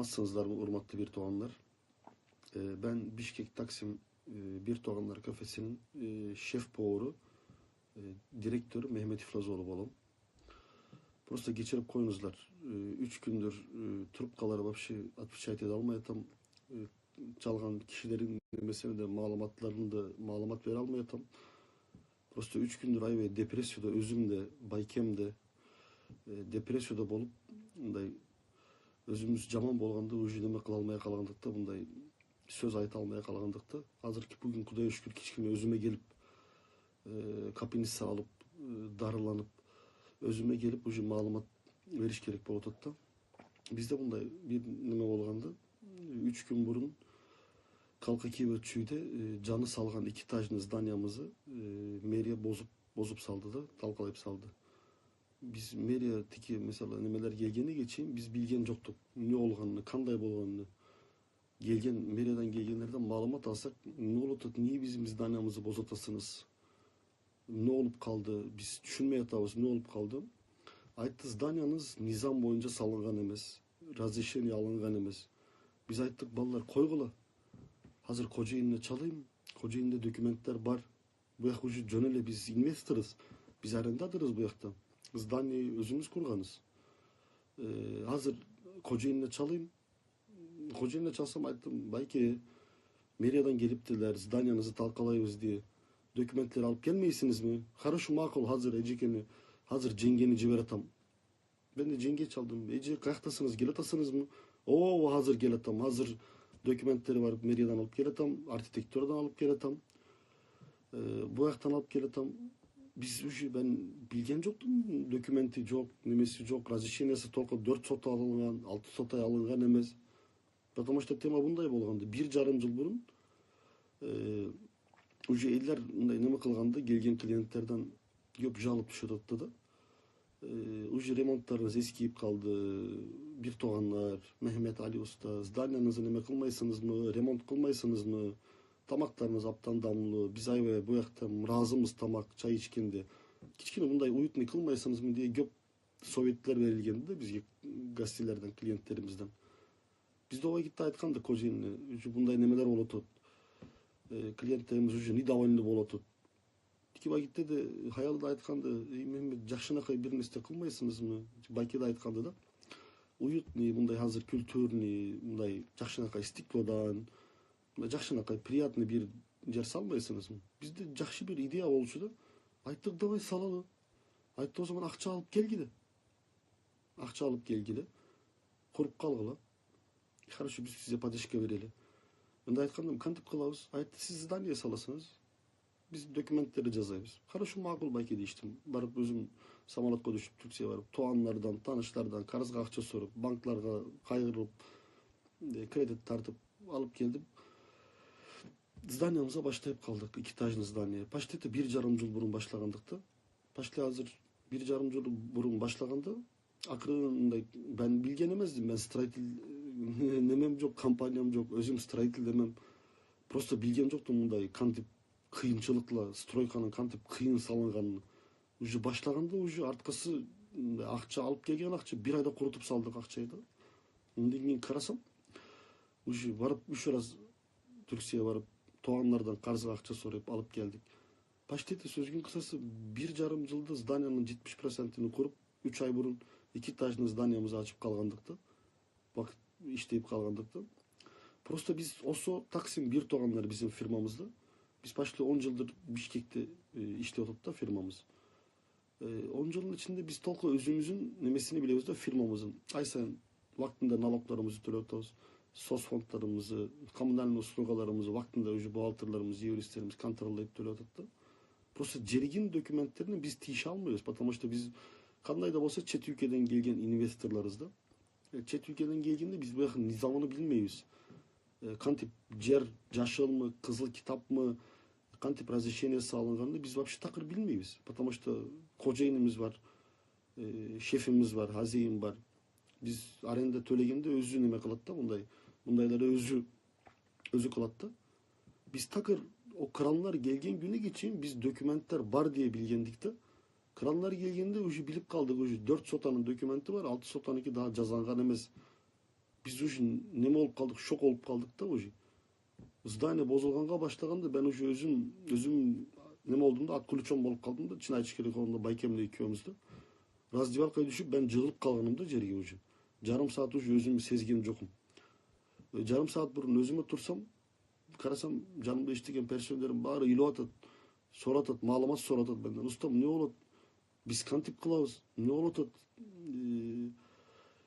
Nasılsınızlar bu urmatlı bir toğanlar? Ben Bişkek Taksim Bir Toğanlar Kafesi'nin şef poğuru, e, direktörü Mehmet İflazoğlu bolom. Prosta geçirip koyunuzlar. 3 gündür trupkaları вообще отвечать ede almayatam. E, Çalgan kişilerin mesela de malumatlarını da malumat vere almayatam. Prosta 3 gündür ayve depresyoda, özümde, baykemde, depresyoda bolup, bunday özümüz жаман болгондо уже неме кыла албай калгандыкта, мындай söz айта албай калгандыкта, азыркы бүгүн Кудайга шүкүр кичкене өзүмө келип, капельница алып, дарыланып, өзүмө келип уже маалымат бериш керек болуп атат да. Бизде мындай бир неме болгондо 3 күн мурун Калкакиево чүйдө жаны салган 2 этажный зданиямызды мэрия бозуп салды да, талкалап салды. Biz mэрия тики mesela немелер келгениге чейин биз билген жоктук эмне болгонун, кандай болгонун. Келген мэриядан келгендерден маалымат алсак, эмне болуп атат, эмне биздин зданиябызды бозуп атасыңыз, эмне болуп калды, биз түшүнбөй атабыз, эмне болуп калды. Айтты, зданияңыз низам боюнча салынган эмес, разрешение алынган эмес. Биз айттык, балдар койгула, азыр кожоюнуна чалайм, кожоюнунда документтер бар, буяк уже жөн эле биз инвесторбуз, биз арендадорбуз буякта. Здание өзүмүз курганбыз. Азыр кожоюнуна чалайм. Кожоюнуна чалсам айттым, байке, мэриядан келиптилер, зданияңызды талкалайбыз дей. Документтер алып келмейсиңизби? Хорошо, макул, азыр эжекени, азыр жеңгени жибератам. Мен де жеңге чалдым. Эже, каяктасыңыз, келатасыңызбы? О, азыр келатам. Азыр документтери бар, мэриядан алып келатам, архитектурадан алып келатам, буяктан алып келатам. Biz уже ben bilgen жоктум, документи жок, немеси жок, разрешениясы только 4 сота алынган, 6 сота алынган эмес. Потому что тема мындай болгондо, 1,5 жыл мурун уже элдер мындай неме кылганда, келген клиенттерден көп жалоп түшүп атты да. Уже ремонттарыңыз эскиип калды, бир тогандар, Мехмет Али уста, зданияңызды неме кылмайсыңызбы, ремонт кылмайсыңызбы? Тамактарыбыз аптан дамлуу, биз аябай буякта ыраазымыз тамак, чай ичкенде. Кичкене мындай уютный кылмайсыңызбы деген көп советтер берилген да бизге, гостилерден, клиенттерибизден. Биз да убакытта айткан да кожоюнуна, уже мындай немелер болуп атат. Клиенттерибиз уже недовольный болуп атат. Тики убакытта да хаялда айткан да, Мехмет, жакшынакай бир нерсе кылмайсыңызбы? Байке да айткан да. Уютный, мындай азыр культурный, мындай жакшынакай стеклодан, жакшынакай приятный бир жер салбайсыңызбы? Бизде жакшы бир идея болчу да. Айттык, давай салалы. Айтты, о zaman акча алып келгиле. Акча алып келгиле. Куруп калгыла. Хорошо, биз сизге поддержка берели. Мында айткандым, кантип кылабыз? Айтты, сиз здание саласыңыз, биз документтерди жазайбыз. Хорошо, макул, байке дештим. Барып өзүм самолетко түшүп, Түркияга барып, туугандардан, тааныштардан карызга акча соруп, банкларга кайрылып, кредит тартып алып келдим. Зданиямызга баштайып калдык, 2 этажный здание. Почти 1,5 жыл мурун башлагандыкта. Почти азыр 1,5 жыл мурун башлаганда, акырында ben билген эмесмин, мен строитель немем жок, компаниям жок, өзүм строитель демем. Просто билген жоктум мындай кантип кыйынчылыкла стройканын кантип кыйын салынганын. Уже башлаганда уже арткысы акча алып келген акча 1 айда курутуп салдык акчайды. Андан кийин карасам, уже барып 3 раз Түркияга барып туугандардан карызга акча соруп алып келдик. Почти сөзгүн кысасы 1,5 жылда зданиянын 70%-ин куруп, 3 ай мурун 2 этажный зданиябызды ачып калгандыкта, убакыт иштеп калгандыкта. Просто биз Осо Таксим бир тогандар биздин фирмамызда. Биз почти 10 жылдыр Бишкекте иштеп атат да фирмамыз. 10 жылдын ичинде биз толку өзүбүздүн немесини билебиз да, фирмамыздын. Ай сайын убактында налогторубузду төлөп атабыз. Соцфонддарымызды, коммунальный услугаларымызды вактында уже бухгалтерлерimiz, юристтерimiz контролдоп төлөп атат да. Просто жерген документтерин биз тийише албайбыз, потому что биз кандай да болсо чет ülkeden келген инвесторлорубуз да. Чет ülkeden келгенде биз буяктын низамын билмейбиз. Кантип жер жашылмы, кызыл китапмы, кантип разрешениясы алынганды биз вообще такыр билмейбиз, потому что кожоюнубуз бар, шефimiz бар, хозяин бар. Биз аренда төлөгөндө өзү неме кылат да, мындайлар өзү кылат да. Биз такыр o kranlar gelgen güne geçeyim biz dokümentler var diye bilgendikte. Kranlar gelgende уже bilip kaldık, уже 4 sotanın dokümenti var, 6 sotanınki daha cazangan emez. Biz уже neme olup kaldık, şok olup kaldık da уже. Здание бозулганга баштаганда ben уже өзüm neme olduğumda at kulüçon bolup kaldım da Çinay Çikerik orunda Baykem'le ikiyomuzda. Razdivалкага düşüp ben jığılıp kalganım da жерге уже. Жарым saat уже özümü sezgем жоқым. Жарым saat burun özüme tursam, karasam жанымда иштеген персонелерим баары ыйлап атат, соратат, маалымат соратат бенен. Устам эмне болот? Биз кантип кылабыз? Эмне болуп атат?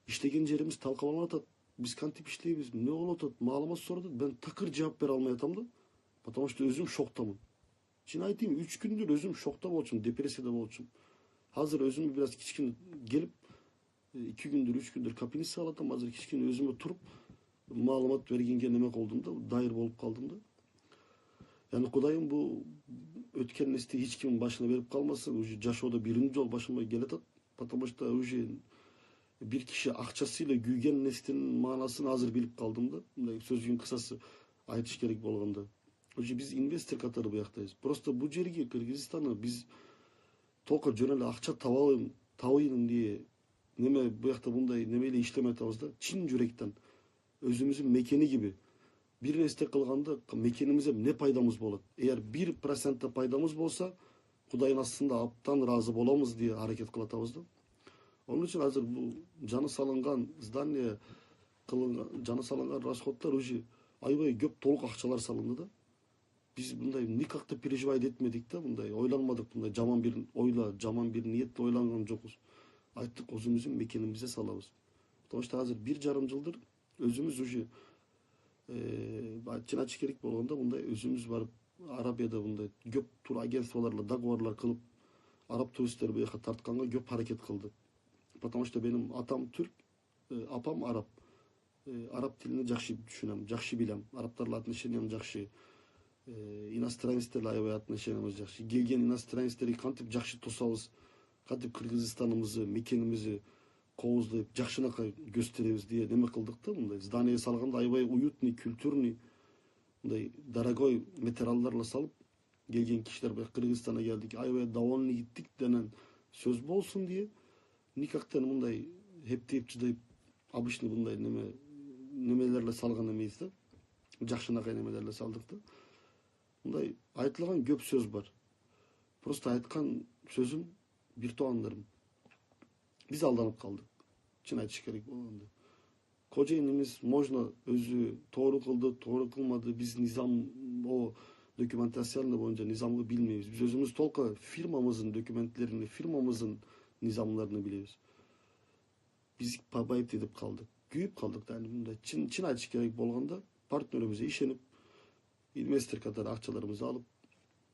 İşlеген жерimiz талкаланып атат. Биз кантип иштейбиз? Эмне болуп атат? Маалымат соратат. Ben такыр жооп бере албай атам да. Потому что өзüm şoktамын. Чын айтайын, 3 күндür özüm şokta болчумун, депрессияда болчумун. Hazır özümü biraz kичкене gelip 2 gündür, 3 gündür kapinisi alatam. Hazır kичкене özüme turup malumat vergenge neme oldum da, dair bolup kaldım da. Yani Kudayım bu ötken nesli hiç kimin başına verip kalmasın. Уже жашоодо birinci жол başıma geletat. Потому что уже bir kişi akçasıyla güygen neslinin manasını hazır bilip kaldım da. Sözün kısası aytış gerek болгондо. Уже biz investor katары buyaktayız. Просто bu жерге Kırgızistan'a biz только жөн эле акча табайын diye neme buyakta bunday nemeyle işleme atабыз da. Çin жүректен özümüzün mekeni gibi bir nesте kılganda mekenimize ne paydamız болады? Eğer 1% paydamız bolsa, Kudayın aslında aptan razı bolamız diye hareket kılatабыз da. Onun için hazır bu canı salıngan здание canı salıngan расходтар уже aybay köp толук акчалар салынды da. Biz bunday никак да переживать etmedik de bunday oylanmadık bunday жаман bir oyla, жаман bir niyetle oylangan жокпуз. Ayttık özümüzün mekenimize salabız. Потому что hazır 1,5 жылдыр özümüz уже Çin açık gerek болгондо bunday özümüz barıp Arabiyada bunday köp tur агентстволарla договорлар kılıp Arap turistleri bu yaka tartkanga köp hareket kıldı. Потому что benim atam Türk, apam Arap. Arap dilini жақсы düşünem, жақсы bilem. Araplarla отношениям жақсы. Иностранецтерle аябай отношениямыз жақсы. Келген иностранецтерге кантип жақсы тосабыз, кантип Кыргызстанымызды, мекенimizi кооздойп, жакшынакай gösterебиз diye неме кылдык да мындай. Здание салганда аябай уютный, культурный, мындай дорогой материалдарлар салып, келген кишилер бу Кыргызстанга келдик, аябай довольный киттик дenen сөз болсун diye никактан мындай хептеп чыдайып, обычный мындай немелерle салган эмес да. Жакшынакай немелерle салдык да. Мындай айтылган көп сөз бар. Просто айткан сөзүм бир туугандарым. Biz aldanıp kaldık. Çin айтыш керек болгондо. Кожейинimiz можно өзү тоору кылды, тоору кылмады. Biz nizam o dokümantasyon boyunca nizamı bilmiyoruz. Biz özümüz толко firmamızın dokümentlerini, firmamızın nizamlarını biliyoruz. Biz pabayıp edip kaldık. Güyüp kaldık yani bunda. Çin айтыш керек болгондо partnerimize işenip investor katары akçalarımızı alıp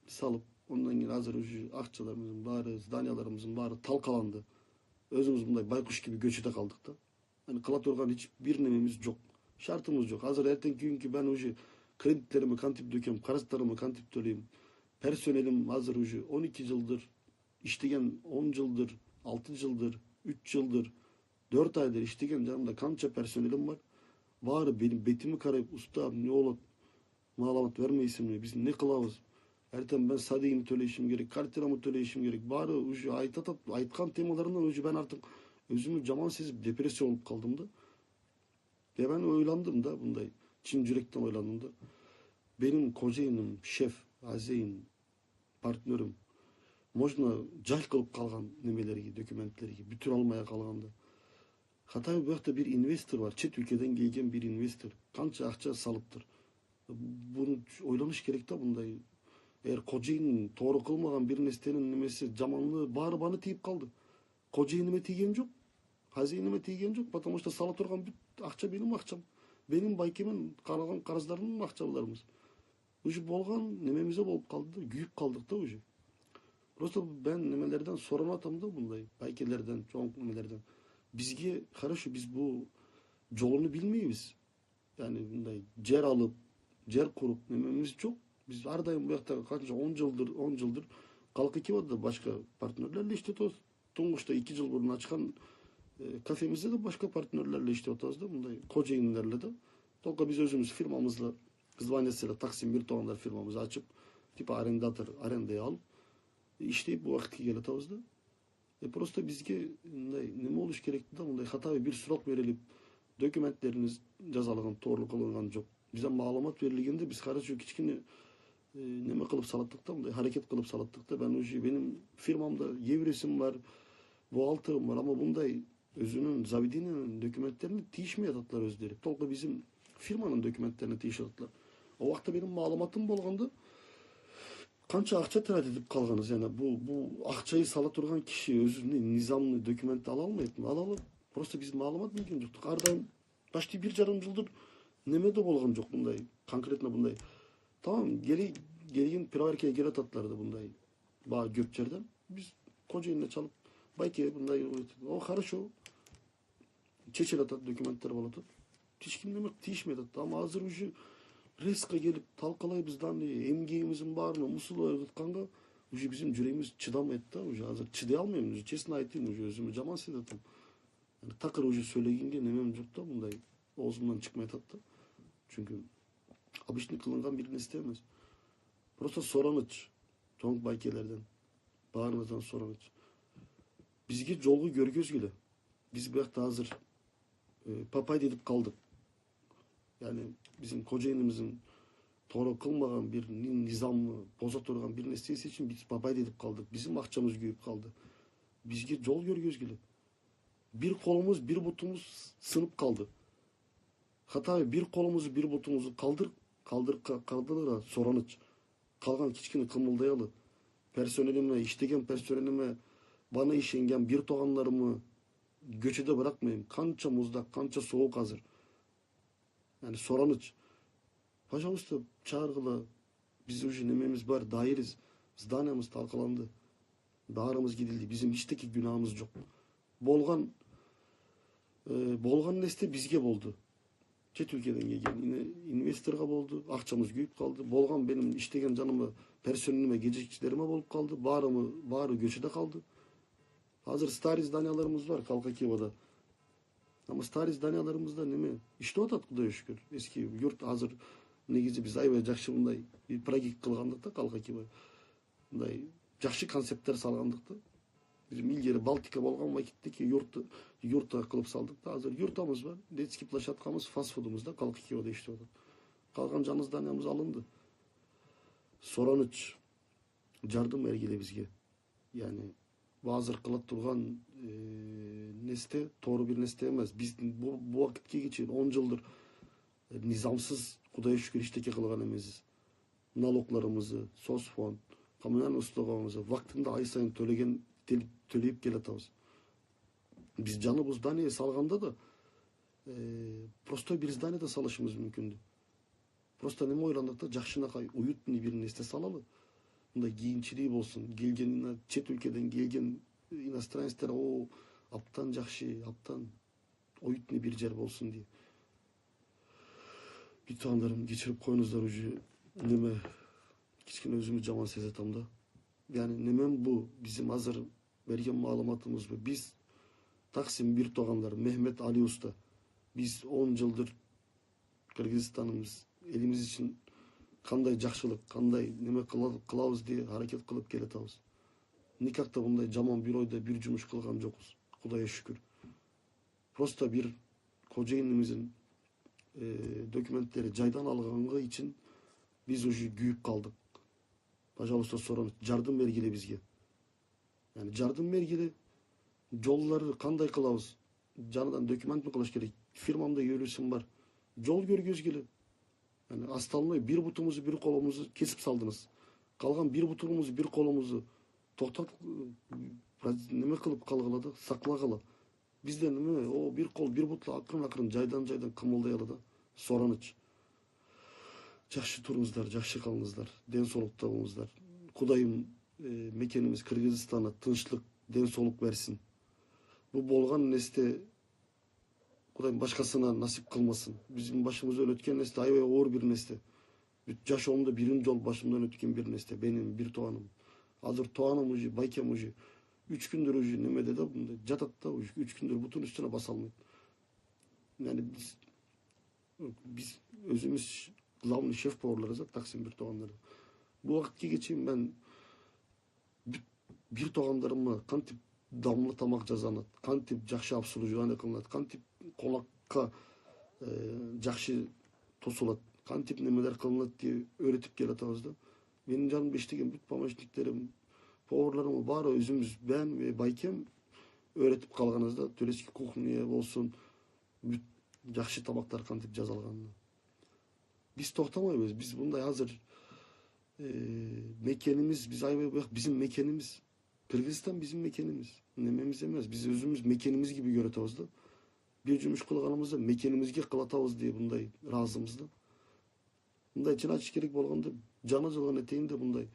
salıp ondan keyin hazır akçalarımızın bari, zdanyalarımızın bari talkalandı. Özümüz bunday baykuş gibi göçüde kaldık da. Yani kıla turgan hiçbir nememiz yok. Şartımız yok. Hazır erten günkü ben уже kreditlerimi kantip dökeyim, karaslarımı kantip төлeyim. Personelim hazır уже 12 yıldır, işlegen 10 yıldır, 6 yıldır, 3 yıldır, 4 aydır işlegen canımda kança personelim var. Bari benim betimi karayıp usta ne olur malamat vermeysin mi? Biz ne kılavuz? Erten ben sadeyini төлейшим керек, квартирамı төлейшим керек. Bari уже айтқан temalarından уже ben artık özümü жаман сезip depresyon olup kaldım da. Ve ben oylandım da bunday. Çin yürekten oylandım da. Benim kocayınım, şef, azeyin, partnörüm. Можно жаль кылып калган немелерге, документтерге, бүтүр алмай калганда. Катай bu yakta bir investor var. Çet ülkeden gelgen bir investor. Kança akça salıptır. Bunu oylanış gerek de bunday. Eğer kocayın toğru kılmadan bir nesnenin nemesi jamanlığı bari bana tiyip kaldı. Kocayınıma tiygen yok. Hazinime tiygen yok. Потому что sala turgan akça benim akçam. Benim baykemin karagan karazlarının akçalarımız. Уже bolgan nememize bolup kaldı da, güyüp kaldık da уже. Просто ben nemelerden soran atam da bunday. Baykelerden, çoğun nemelerden. Bizge, хорошо biz bu yolunu bilmeyiz. Yani bunday cer alıp, cer kurup nememiz çok. Biz her daim bu yakta kaçınca 10 yıldır kalkı ki vardı başka partnerlerle işte toz. Tunguç'ta 2 yıl burun açkan kafemizde de başka partnerlerle işte otazdı. Bunday kocayinlerle de. Tolka biz özümüz firmamızla, Kızvanyasıyla Taksim bir toğanlar firmamızı açıp tipi arendaya alıp işleyip bu vakti gel otazdı. Просто bizge neme oluş gerekti de bunday hata bir surat verilip Dökümentleriniz жазалыгын тоорлуу кылынган жок. Бизден маалымат берилгенде биз карачу кичкене неме кылып салаттык да, мындай харакет кылып салаттык да. Ben уже benim firmamda евресим бар, бухгалтерим бар, ama bunday özünün заведениянын документтерине тийишмей ататлар өздөрү. Толку bizim firmanın документтерине тийишип ататлар. O вакытта benim маалыматым болгондо канча акча трат этип калганбыз. Yani bu акчайы сала турган киши өзүнүн низамный документ ала алмайтмы? Ала алат. Просто биз маалымат берген жоктук. Ар дайым почти 1,5 жылдыр немеде болгон жок мындай, конкретно мындай. Tamam, gelin проверкага келе ататлар да мындай. Баа көп жерден биз кожоюнуна чалып, байке мындай, о хорошо. Чечиле атат, документтер болот. Эч ким неме тийишмей атат. Ama азыр уже резко келип талкалайбыз да, эмгегибиздин баарын мусулай кытканга уже биздин жүрөгүбүз чыдамайт да, уже азыр чыдай албайм, уже честно айтайын, уже өзүмө жаман сезип атам. Такыр уже сөйлөгөнгө немем жок да, мындай оозумдан чыкпай атат да. Чүнкү обычный кылынган бир нерсе эмес. Просто сораныч чоң байкелерден, баарыбыздан сораныч. Бизге жолду көргөзгүлө. Биз буякта азыр папай деп калдык. Yani bizim kocayınımızın doğru kılmagan bir nizamı boza turgan bir nesnesi için biz babay dedip kaldık. Bizim akçamız güyüp kaldı. Bizge yol görgözgülü. Bir kolumuz bir butumuz sınıp kaldı. Hatta bir kolumuzu bir butumuzu kaldırır soranıç. Kalgan kiçkini kımıldayalı. Personelime, iştegen personelime bana işengen bir toğanlarımı göçede bırakmayayım. Kança muzdak, kança soğuk hazır. Yani soranıç. Пожалуйста, çağırgıla. Biz уже nememiz var, dairiz. Zdaniyamız talkalandı. Bağrımız gidildi. Bizim hiçteki günahımız yok. Bolgan neste bizge boldu. Çet ülkeden gelgen investorga boldu. Akçamız güyüp kaldı. Bolgan benim iştegen canımı, personelime, gecikçilerime bolup kaldı. Bağrı göçede kaldı. Hazır stari zdaniyalarımız var Kalkakiva'da. Ama stari zdaniyalarımızda neme? İşte o tat Kudaya şükür. Eski yurt hazır негизи биз аябай жакшы мындай проект кылгандыкта Kalkakива. Мындай жакшы концепттер салгандыкта. Биз илгери Балтика болгон вакиттеки юртта кылып салдык да. Азыр юртабыз бар. Детский площадкабыз, фастфудубузда Kalkakiva'da иштеп атат. Калган жаңы зданиябыз алынды. Сораныч жардым бергиле бизге. Yani азыр кылып турган несте туура бир несте эмес. Биз бу вакытке чейин 10 жылдыр nizamsız Kudaya şükür işteki kılgan emesiz. Naloglarımızı, sosfon, kamuyan ıslığımızı vaktinde ay sayın төлeyip geletimiz. Biz canı bu zdaniyeye salganda da prosto bir zdaniyede salışımız mümkündü. Prosto neme oylandıkta jakşınakay uyutni bir neste salalı. Bunda giyinçiliği olsun, gelgen çet ülkeden gelgen inastranistler o aptan jakşı, aptan uyutni bir yer olsun diye. Bir tanrım geçirip koyunuzlar ucu neme kiçkine özümü caman sezetamda. Yani nemem bu bizim hazır vergen malumatımız bu. Biz Taksim bir toğanlar Mehmet Ali Usta biz 10 yıldır Kırgızistan'ımız elimiz için kanday jakşılık, kanday neme kılavuz diye hareket kılıp geletamiz. Nikahta bunday caman bir oyda bir cumuş kılgan jokuz. Kudaya şükür. Prosta bir kocayınımızın dokümentleri caydan alganga için biz уже güyüp kaldık. Пожалуйста, sorun. Jardım bergile bizge. Yani jardım bergile jolları kanday kılavuz. Canıdan doküment mi kılıç gerek? Firmamda yürüsüm var. Jol görgözgili. Yani astalmay bir butumuzu bir kolumuzu kesip saldınız. Kalgan bir butumuzu bir kolumuzu toktat neme kılıp kalgıladı, saklagıla. Bizden neme o bir kol bir butla akırın caydan kımıldayalı da soranıç. Жақшы тұрыңыздар, жақшы қалыңыздар, денсаулық табыңыздар. Кудайым мекенimiz Кыргызстан'a тынчтык, денсаулық берсин. Bu болған несте Кудайым башкасына насип кылмасын. Биздин башымыздан өткөн несте аябай оор бир несте. Жашоомдо биринчи жолу башымдан өткөн бир несте. Benim bir toğanım. Азыр тоğаным уже, байкем уже 3 gündür уже немеде да, жатат да, уже 3 gündür butun üstüne basa almayт. Yani biz özümüz главный шеф поварлары да Taksim bir toğanları. Bu vakitke geçeyim ben bir toğanlarıma kantip damlı tamak жазанат, кантип жакшы обслуживание кылынат, кантип жакшы тосулат, кантип немелер кылынат деп öğretip келатабыз да. Менин жанымда иштеген бүт помощниктерим, поварларым баары өзүбүз, ben ve Байкем öğretip калганбыз да. Турецкий кухня болсун, бүт жакшы тамактар кантип жасалганын. Биз токтомойбуз. Биз мындай азыр мекенimiz, biz aybay bizim mekenimiz. Kırgızistan bizim mekenimiz. Nememiz emez. Biz özümüz mekenimiz gibi göretabız da. Bir cümüş kılganımızda mekenimizge kılatabız diye bunday razımız da. Bunday için açık gerek bolganda cana жылган eteyinde bunday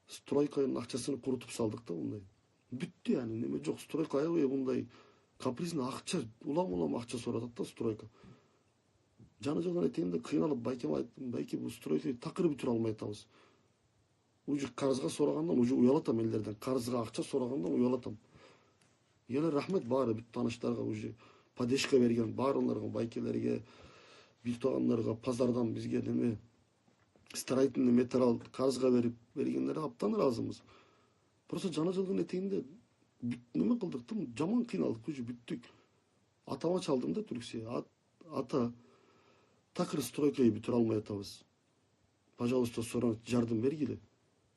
stroykayın akçasını kurutup saldık da bunday. Büttü yani. Neme жоқ stroykaya ve bunday kaprisine akça, ulam akça soradat da stroyka. Cana жылган eteyinde kıyınalıp Baykem'e ayttım. Bayke bu stroykayı takır bütür almay atабыз. Уже карызга сурагандан уже уялатам элдерден. Карызга акча сурагандан уялатам. Еле рахмет баары бүт тааныштарга уже поддержка берген баарыларга, байкелерге, бир туугандарга, пазардан бизге неме строительный материал карызга бергендерге аптан ыраазымыз. Просто жана жылдын этегинде бүт неме кылдык да, жаман кыйналдык, уже бүттүк. Атама чалдым да Түрксия. Ата такыр стройканы бүтүрө алмай атабыз. Пожалуйста, сораңыз жардам бергиле.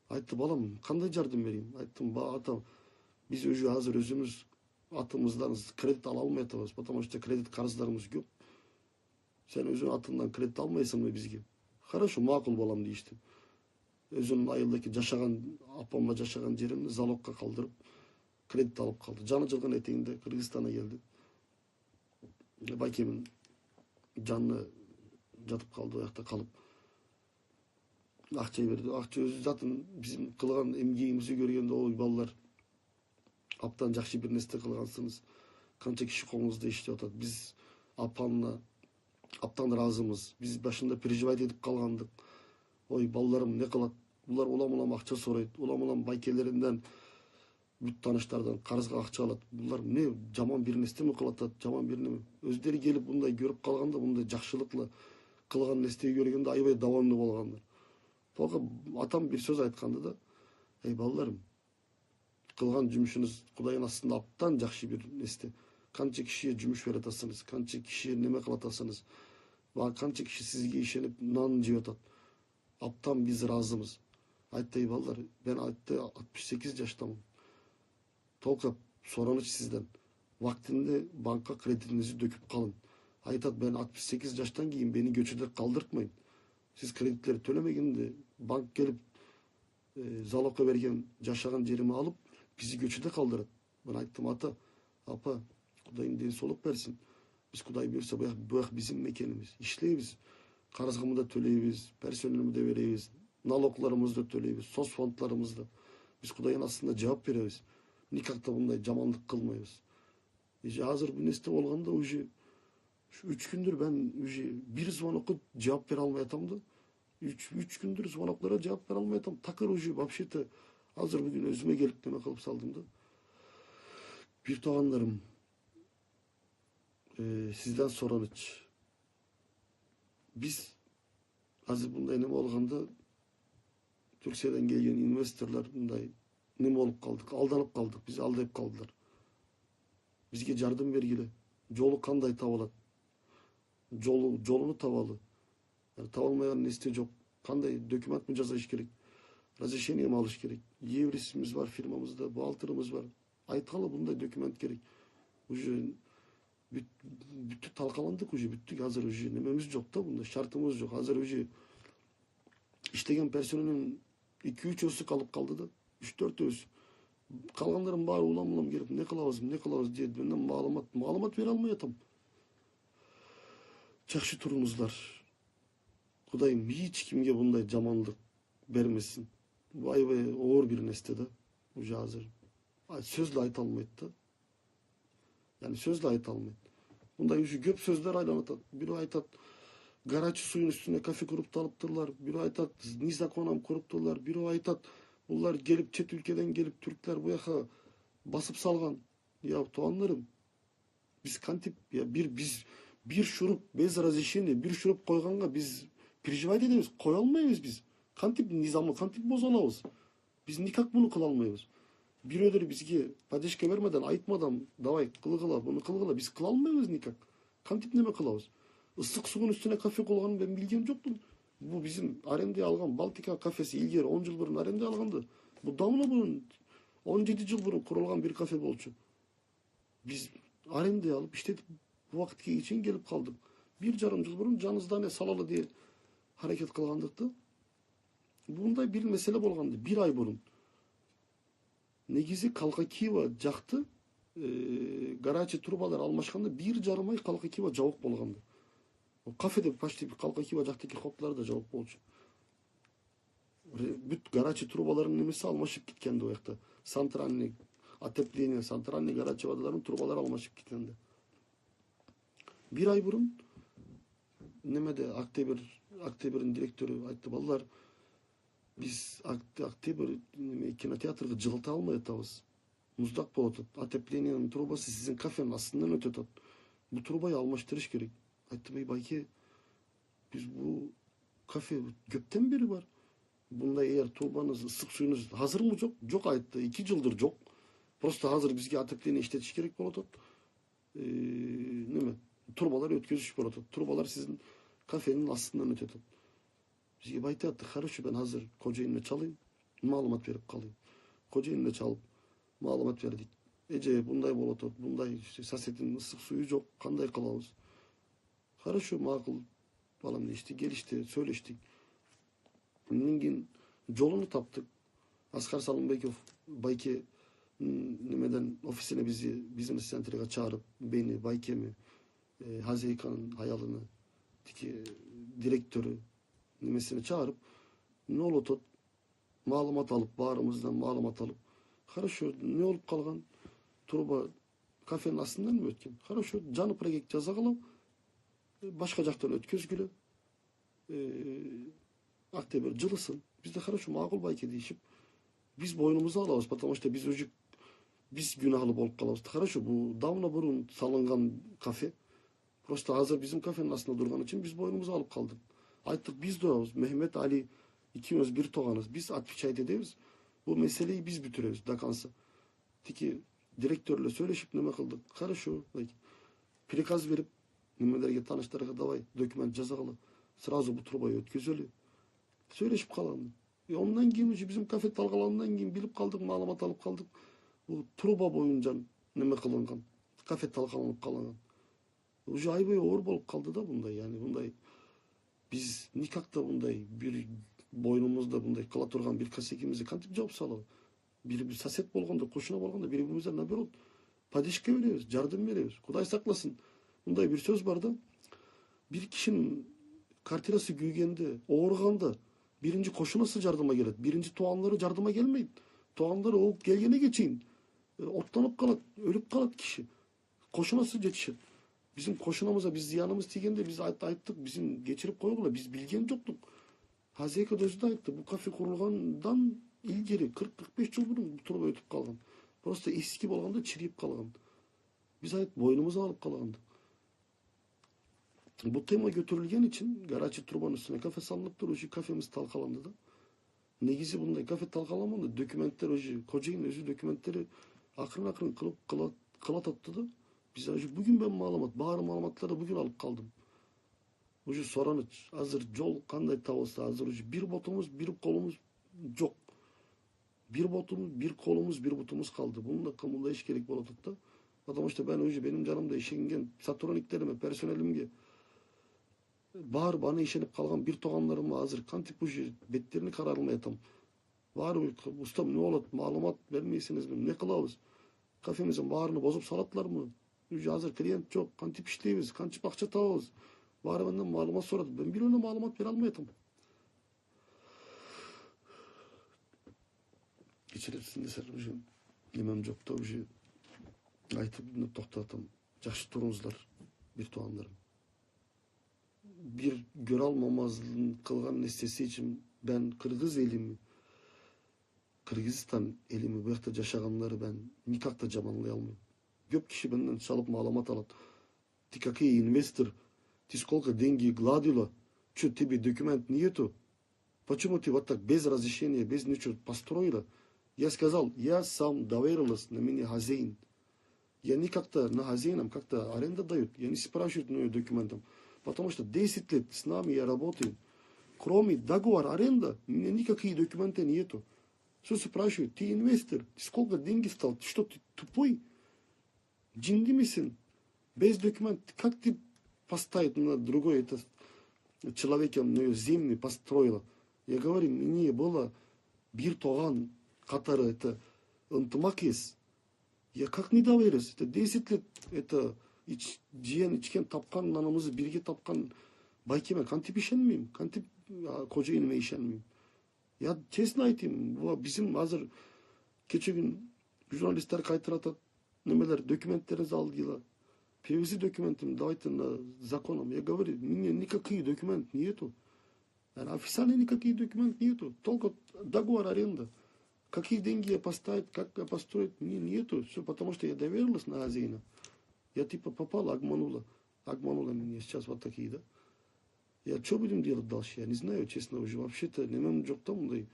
Айтты, балам, кандай жардам берейин? Айттым, атам, биз уже азыр өзүбүз атымыздан кредит ала алмай атабыз, потому что кредит карыздарыбыз көп. Сен өзүң атыңдан кредит алмайсыңбы бизге? Хорошо, макул болам дейишти. Өзүнүн айылдагы жашаган, апамла жашаган жеримди залогко калдырып, кредит алып калды. Жаны жылган этегинде Кыргызстанга келди. Байкемин жаны жатып калды, аякта калып. Акча берди. Акча өзү затын биздин кылган эмгегибизди көргөндө, ой балдар, аптан жакшы бир нерсе кылгансыңыз. Канча киши колуңузда иштеп атат. Биз апамна аптан ыраазымыз. Биз башында переживать этип калгандык. Ой балдарым не кылат? Булар улам акча сурайт. Улам байкелеринден, бүт тааныштардан карызга акча алат. Булар не жаман бир нерсе кылып атат, жаман бир неме. Өздөрү келип мындай көрүп калганда, мындай жакшылыкла кылган нерсени көргөндө аябай давамдуу болгондар. Только атам bir söz aytkandı da, ey балдарым, кылган жумушуңуз Кудайдын астында аптан жакшы бир нерсе. Канча кишиге жумуш бере атасыңыз, канча кишиге неме кыла атасыңыз, канча киши сизге ишенип нан жеп атат. Аптан биз ыраазымыз. Айтты, ey балдар, ben айтты 68 жаштамын. Только сораныч сизден. Вактинде банка кредитиңизди дөкүп калын. Айтат, ben 68 жаштан кийин бени көчөдө калдыртмайын. Siz kreditleri tölemegende bank gelip залогко берген жашаган жерими алып bizi göçüde kaldırат. Ben ayttım, ata, apa, Kudayım deni soluk versin. Biz Kuday berse bu bizim mekenimiz. İşleybiz. Karızgımı da töleybiz, personelimi de vereybiz, naloglarımızı da töleybiz, sos fondlarımızı da. Biz Kudayın aslında cevap veriyoruz. Nikahta bunday jamanlık kılmayız. Hazır bu nesne olganda уже şu 3 gündür ben bir звонокко cevap vere almayatam da. 3 gündür звонокlara cevap vere almayatam. Takır вообще-то hazır bugün özüme gelip neme kılıp saldım da. Bir tağanlarım sizden soranıç. Biz hazır bunday neme olganda Türkiye'den gelgen investorlar bunday neme olup kaldık, aldanıp kaldık, bizi aldayıp kaldılar. Bizge yardım vergili. Жолу кандай табылат? Жолуну табалы. Табылмайган нерсе жок. Кандай документ ми жасаш керек? Разрешение ми алыш керек? Еврисimiz бар фирмамызда, бухгалтерimiz бар. Айткалы bunday документ керек. Уже бүттү талкаландык, уже бүттүк. Азыр уже немemiz жок да, bunday шартыбыз жок. Азыр уже иштеген персонелдин 2-3 өсү калып калды да. 3-4 өсү. Kalganların bari ulam gelip ne kılavuz diye benden malumat vere almayatım. Çakşı turunuzlar. Kudayım hiç kimge bunday jamanlık vermesin. Vay oğur bir neste de. Bu hazır. Sözle ait almaydı da. Yani sözle ait almaydı. Bunday şu göp sözler aylanıtat. Biri aytat garajı suyun üstüne kafe kurup da alıptırlar. Biri aytat nizakonam kurup durlar. Biri aytat bunlar gelip çet ülkeden gelip Türkler bu yaka basıp salgan. Ya tuğanlarım biz kantip ya bir şurup bez razişini bir şurup koyganga biz perjivayt edemiz. Koy almayız biz. Kantip nizamı kantip bozalabız. Biz nikak bunu kılalmayız. Bir öderi bizge padişke vermeden aytmadan davay kılgıla bunu kılgıla biz kılalmayız nikak. Kantip neme kılabız? Isık suyun üstüne kafe koyganын ben bilgen joktum. Bu bizim arendeye algan Baltika kafesi ilgari 10 yıl burun arendeye algandı. Bu damla burun 17 yıl burun kurulgan bir kafe bolçu. Biz arendeye alıp işletip bu vakitke için gelip kaldık. 1,5 yıl burun Canızdane salalı diye hareket kılgandıktı. Bunday bir mesele bolgandı. 1 ay burun. Negizi Kalkakiva jaktı. Garachı turbalar almaşkanda 1,5 ay Kalkakiva jabık bolgandı. O kafede başta bir Kalkakiva jaktaki hoplar da jabık bolçu. Büt Garachı turbaların nemesi almaşıp gitkendi o yakta. Santralni, Atepliyeni, Santralni Garachı vadaların turbalar almaşıp gitkendi. 1 ay burun nemede Akteber'in direktörü aytты, ballar biz Akteber kinoteatrga жылыта almay atabız. Muzdak bolatat. Atepleniyanın trubası sizin kafenin aslından ötetat. Bu trubayı almaştırış gerek. Aytты, bey bayke biz bu kafe göpten beri var. Bunda eğer turbanız, ısık suyunuz hazır mı çok? Çok aytты. 2 yıldır çok. Prosta hazır bizge Atepleni işletiş gerek bolatat. Neme? Turbalar ötközüş bolatat. Turbalar sizin kafenin aslından ötetat. Bizge bayte attı. Хорошо, ben hazır Kocaeli'ne çalayım. Malumat verip kalayım. Kocaeli'ne çalıp malumat verdik. Ece bunday bolatat, bunday işte sasetin ısık suyu çok. Kanday kılabız. Хорошо, makul falan işte gelişti, söyleştik. Ningin yolunu taptık. Askar Salınbekov Bayke nimeden ofisine bizi business center'e çağırıp beni, Bayke'mi, Hazeyka'nın hayalını, direktörü nimesini çağırıp ne olup malumat alıp, bağrımızdan malumat alıp хорошо, ne olup kalgan turba kafenin aslından mı ötken? Хорошо, canı projekt жазагыла başka jaktan ötközgülü Akteber жылысın. Biz de хорошо, makul Bayke deyişip biz boynumuza alabız. Потому что biz günahlı bolup kalabız. Хорошо, bu davna burun salıngan kafe. Prosta hazır bizim kafenin aslında durgan için biz boynumuza alıp kaldık. Ayttık biz doğabız. Mehmet Ali ikimiz bir toğanız. Biz atpiçayt ederiz. Bu meseleyi biz bütürüyoruz. Dakansa. Tiki direktörle söyleşip neme kıldık. Хорошо. Prikaz verip nimelerge tanıştırıga davay doküment жазагыла. Сразу bu turbayı ötközölü. Söyleşip kalandı. Ondan keyin bizim kafe talgalandan keyin bilip kaldık, malumat alıp kaldık. Bu turba boyunca neme kılıngan. Kafe talgalanıp kalangan. Уже ay boyu ağır bolup kaldı da bunday yani bunday. Biz nikahta bunday bir boynumuzda bunday kıla turgan bir kasekimizi kantip jabıp salabı. Bir saset bolganda, koşuna bolganda birbirimize naberot padişke veriyoruz, yardım veriyoruz. Kuday saklasın. Bunday bir söz var da bir kişinin kartirası güygende, oğurganda birinci koşunası yardıma gelir. Birinci toğanları yardıma gelmeyin. Toğanları o gelgene geçeyin. Otlanıp kalat, ölüp kalat kişi. Koşunası geçişir. Bizim koşunamıza biz ziyanımız tigende biz ayttık, bizim geçirip koyugula biz bilgen joktuk. Hazeka da özü de aytты. Bu kafe kurulgandan ilgeri 40-45 yıl burun bu turba ötüp kalgan. Prosta eski bolganda çiriyip kalgan. Biz boynumuza alıp kalgandık. Bu tema götürülgen için Garachı turbanın üstüne kafe salınıp duruyor. Kafemiz talkalandı da. Negizi bunday kafe talkalanmadı. Dokümentler oji, Kocaeli'nin özü dokümentleri akırın kılıp kılat attı da. Biz bugün ben bağır malumatları bugün alıp kaldım. Oji soranıç, hazır yol kanday tavılsa hazır oji. Bir botumuz, bir kolumuz yok. Bir botumuz, bir kolumuz, bir butumuz kaldı. Bunun da kamunda iş gerek bol da. Adam işte ben oji benim canımda işengen satroniklerime, personelimge bağır bana işenip kalgan bir toğanlarıma hazır kantip oji betlerini kararılmayatam. Var ustam ne olur malumat vermeysiniz mi? Ne kılavuz? Kafemizin bağrını bozup salatlar mı? Hazır klient çok, kantip işleyiz, kantip akça tavız. Bari benden malumat soradı. Ben bir ona malumat ver almayatım. Geçiripsin deser hocam. Yemem çok da hocam. Aytıp toxtatam. Жақсы тұрыңыздар, bir toğanlarım. Bir gör almamazlığın kılgan nestesi için ben Kırgız elimi, Kırgızistan elimi bu yakta yaşaganları ben nikahta jamanlay almayayım. Köp kişi benden çalıp malumat alat. Ты какие инвестор? Ты сколько деньги гладила? Что тебе документ нету? Почему ты вот так без разрешения, без ничего построила? Я сказал, я сам доверилась на меня хозяин. Я никак-то на хозяином как-то аренда дают. Я не спрашиваю ну, документом. Потому что 10 лет с нами я работаю. Кроме договора аренда, у меня никаких документов нету. Все спрашивают, ты инвестор, ты сколько деньги стал, ты что, ты тупой? Джинди мисин? Без документов, как ты поставить на другой это человеком ну, землю построила? Я говорю, мне было bir toğan Катары, это ынтымак. Я как не доверюсь? Это 10 лет, это жиен ичкен тапқан нанымызды бирге тапқан байкеме кантип ишенмейм, кантип кожоюнума ишенмейм. Я честно айтайын, бул биздин азыр кече күн журналисттер кайтырып атат, немелер документтериңизди алдыла. Привези документим, давайте на законом. Я говорю, мне никаких документов нету. Официально никаких документов нету. Только договор аренда. Какие деньги я поставить, как я построить, нету. Все потому, что я доверилась на хозяина. Я типа попала, обманула. Обманула меня сейчас вот такие, да. Я что будем делать дальше? Я не знаю, честно, уже. Вообще-то, немем жоқ там, да.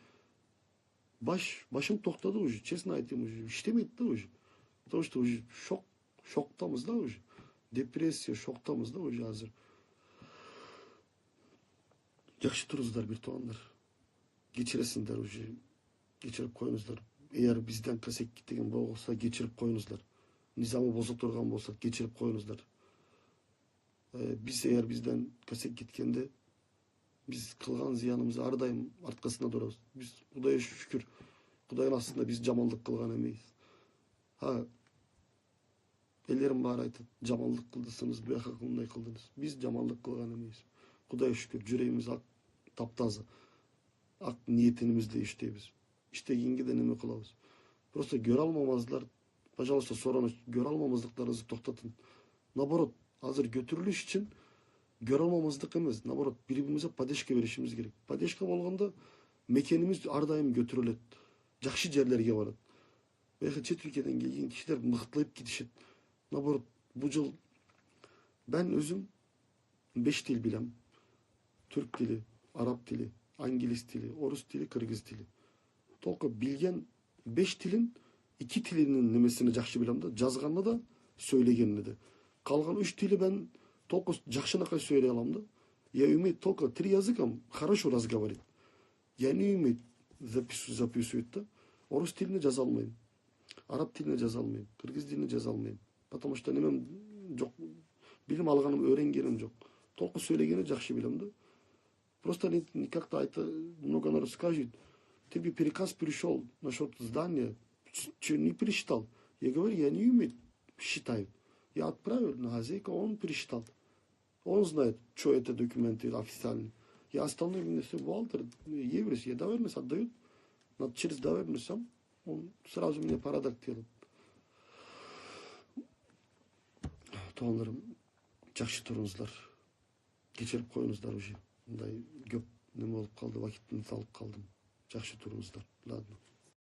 Башым тоқтады уже, честно айтайын, уже. İşlemейді да уже. Потому что уже шоктамыз да уже. Депрессия, шоктамыз да уже азыр. Жақсы тұрыңыздар, бір туғандар. Кечіресіңдер уже. Geçirip koyunuzlar. Eğer bizden kasek gittiğin olsa geçirip koyunuzlar. Nizamı bozuk durgan olsa geçirip koyunuzlar. Biz eğer bizden kasek gitkende biz kılgan ziyanımızı ardayım arkasında dururuz. Biz Kudaya şükür. Kudayın aslında biz camallık kılgan emeyiz. Ha ellerim bari aytın. Camallık kıldısınız, bu yaka kılınday kıldınız. Biz camallık kılgan emeyiz. Kudaya şükür. Yüreğimiz ak, taptazı. Ak niyetinimizle işteyiz. İşte yenge de neme kılavuz. Просто göre almamazlar. Пожалуйста, sorunuz. Göre almamazlıklarınızı toktatın. Naborot, hazır götürülüş için göre almamazlık emez. Naborot, birbirimize padeşke verişimiz gerek. Padeşke olganda mekanimiz ardayım götürülür. Жақсы жерлерге барат. Belki çet ülkeden gelген kişiler mıhtlayıp gidişit. Naborot, bu yıl ben özüm 5 dil bilem. Türk dili, Arap dili, İngiliz dili, Orus dili, Kırgız dili. Толку билген 5 tilin 2 tilinin немесini жақсы білем да, жазғанны да, сөйлегенini de. Қалған 3 тили ben толку жақшынакай сөйлей алам да. Я умею только 3 языком хорошо разговаривать. Я не умею записывать да. Орус тілini жаза алмайм. Араб тілini жаза алмайм. Кыргыз тілini жаза алмайм. Потому что немем жоқ. Билим алганым, öğренгеним жоқ. Толку сөйлегенini жақсы білем да. Просто как-то это много народ скажет. Тебе приказ пришел насчет здания, что не пересчитал. Я говорю, я не умею считать. Я отправил на хозяйка, он пересчитал. Он знает, что это документы официальные. Я остальное мне все бухгалтер, еврейс, я доверенность отдают. Надо через доверенность сам, он сразу мне порядок делает. Туғандарым, жақсы тұрыңыздар. Кешіріп қойыңыздар уже. Мындай көп неме болып қалды, уақытымды алып қалдым. Жақсы тұрыңыздар. Ладно.